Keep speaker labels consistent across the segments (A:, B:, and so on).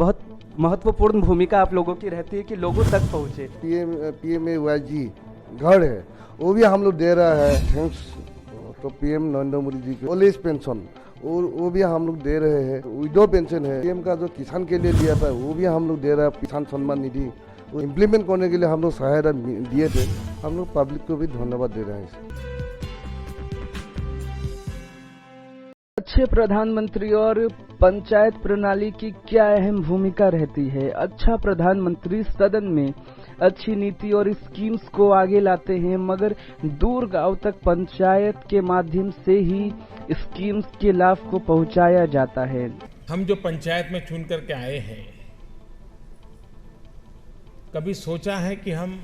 A: बहुत महत्वपूर्ण भूमिका आप लोगों की रहती है कि लोगों तक पहुँचे।
B: PMAY घर है, वो भी हम लोग दे रहा है, थैंक्स तो PM नरेंद्र मोदी जी को। ओल्ड एज पेंशन और वो भी हम लोग दे रहे हैं। विडो पेंशन है, PM का जो किसान के लिए दिया था वो भी हम लोग दे रहा है। किसान सम्मान निधि वो इम्प्लीमेंट करने के लिए हम लोग सहायता दिए थे। हम लोग पब्लिक को भी धन्यवाद दे रहे हैं।
A: अच्छे प्रधानमंत्री और पंचायत प्रणाली की क्या अहम भूमिका रहती है। अच्छा प्रधानमंत्री सदन में अच्छी नीति और स्कीम्स को आगे लाते हैं, मगर दूर गांव तक पंचायत के माध्यम से ही स्कीम्स के लाभ को पहुंचाया जाता है।
C: हम जो पंचायत में चुन करके आए हैं, कभी सोचा है कि हम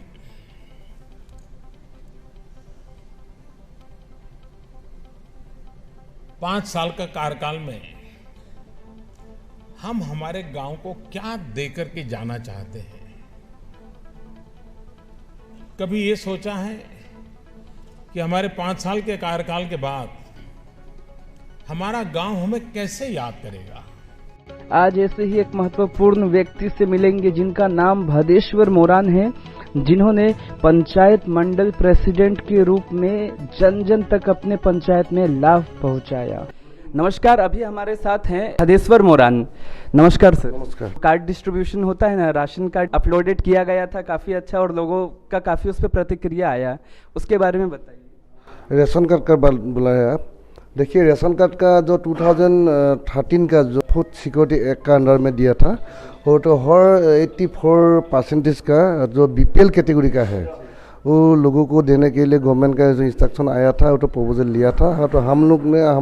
C: पांच साल का कार्यकाल में हम हमारे गांव को क्या देकर के जाना चाहते हैं? कभी ये सोचा है कि हमारे 5 साल के कार्यकाल के बाद हमारा गांव हमें कैसे याद करेगा?
A: आज ऐसे ही एक महत्वपूर्ण व्यक्ति से मिलेंगे जिनका नाम भदेश्वर मोरान है, जिन्होंने पंचायत मंडल प्रेसिडेंट के रूप में जन जन तक अपने पंचायत में लाभ पहुंचाया। नमस्कार, अभी हमारे साथ हैं भदेश्वर मोरान। नमस्कार सर।
B: नमस्कार।
A: कार्ड डिस्ट्रीब्यूशन होता है ना, राशन कार्ड अपलोडेड किया गया था, काफ़ी अच्छा और लोगों का काफ़ी उस पर प्रतिक्रिया आया, उसके बारे में बताइए।
B: रेशन कार्ड का बुलाया आप। देखिए, रेशन कार्ड का जो 2013 का जो फूड सिक्योरिटी एक्ट का अंडर में दिया था, वो तो हर 84% का जो BPL कैटेगरी का है वो लोगों को देने के लिए गवर्नमेंट का जो इंस्ट्रक्शन आया था, वो तो प्रपोजल लिया था। तो हम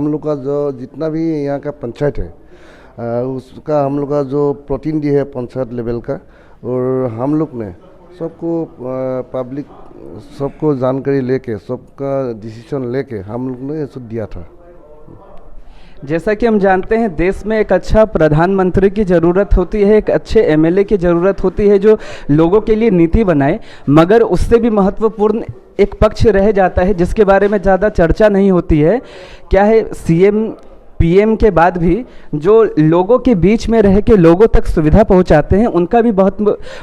B: लोग का जो जितना भी यहाँ का पंचायत है उसका हम लोग का जो प्रतिनिधि है पंचायत लेवल का, और हम लोग ने सबको पब्लिक सबको जानकारी लेके सबका डिसीजन लेके हम लोग ने ये दिया था।
A: जैसा कि हम जानते हैं, देश में एक अच्छा प्रधानमंत्री की ज़रूरत होती है, एक अच्छे MLA की ज़रूरत होती है जो लोगों के लिए नीति बनाए, मगर उससे भी महत्वपूर्ण एक पक्ष रह जाता है जिसके बारे में ज़्यादा चर्चा नहीं होती है। क्या है, CM PM के बाद भी जो लोगों के बीच में रह के लोगों तक सुविधा पहुंचाते हैं, उनका भी बहुत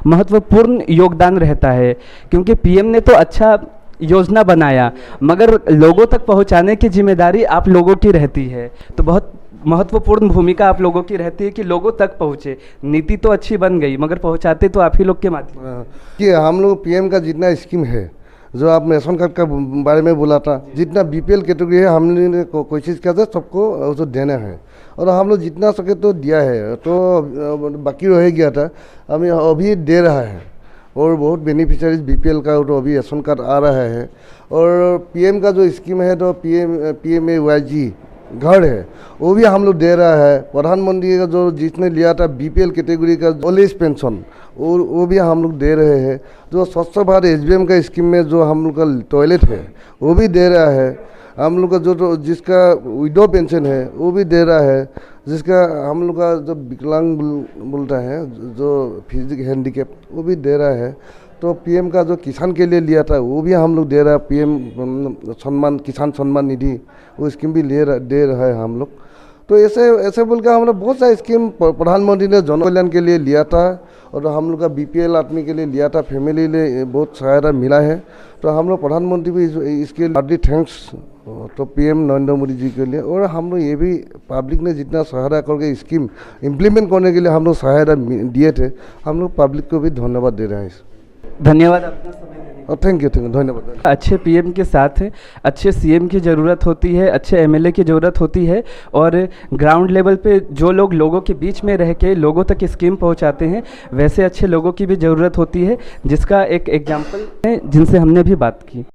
A: महत्वपूर्ण योगदान रहता है। क्योंकि PM ने तो अच्छा योजना बनाया, मगर लोगों तक पहुंचाने की जिम्मेदारी आप लोगों की रहती है। तो बहुत महत्वपूर्ण भूमिका आप लोगों की रहती है कि लोगों तक पहुंचे। नीति तो अच्छी बन गई, मगर पहुंचाते तो आप ही लोग के माध्यम
B: कि हम लोग PM का जितना स्कीम है, जो आप रेशन कार्ड का बारे में बोला था, जितना BPL कैटेगरी है हमने कोशिश किया था सबको उसको देना है, और हम लोग जितना सके तो दिया है। तो बाकी रह गया था, हमें अभी दे रहा है, और बहुत बेनिफिशियरीज BPL का तो अभी रेशन कार्ड आ रहा है। और PM का जो स्कीम है तो PMAY घर है, वो भी हम लोग दे रहा है। प्रधानमंत्री का जो जिसने लिया था BPL कैटेगरी का ओल्ड एज पेंशन, और वो भी हम लोग दे रहे हैं। जो स्वच्छ भारत SBM का स्कीम में जो हम लोग का टॉयलेट है वो भी दे रहा है। हम लोग का जो जिसका विडो पेंशन है वो भी दे रहा है। जिसका हम लोग का जो विकलांग बोलता है, जो फिजिकल हैंडीकैप, वो भी दे रहा है। तो PM का जो किसान के लिए लिया था वो भी हम लोग दे रहा है। PM किसान सम्मान निधि वो स्कीम भी दे रहा है हम लोग। तो ऐसे बोल के हम लोग बहुत सारे स्कीम प्रधानमंत्री ने जन कल्याण के लिए लिया था, और हम लोग का BPL आदमी के लिए लिया था, फैमिली लिए बहुत सहायता मिला है। तो हम लोग प्रधानमंत्री भी इसके लिए थैंक्स तो PM नरेंद्र मोदी जी के लिए। और हम लोग ये भी पब्लिक ने जितना सहायता करके स्कीम इम्प्लीमेंट करने के लिए हम लोग सहायता दिए थे, हम लोग पब्लिक को भी धन्यवाद दे रहे हैं।
A: धन्यवाद अपना समय देने के लिए।
B: थैंक यू धन्यवाद।
A: अच्छे PM के साथ अच्छे CM की ज़रूरत होती है, अच्छे MLA की ज़रूरत होती है, और ग्राउंड लेवल पे जो लोग लोगों के बीच में रह के लोगों तक स्कीम पहुंचाते हैं, वैसे अच्छे लोगों की भी ज़रूरत होती है, जिसका एक एग्जाम्पल है जिनसे हमने भी बात की।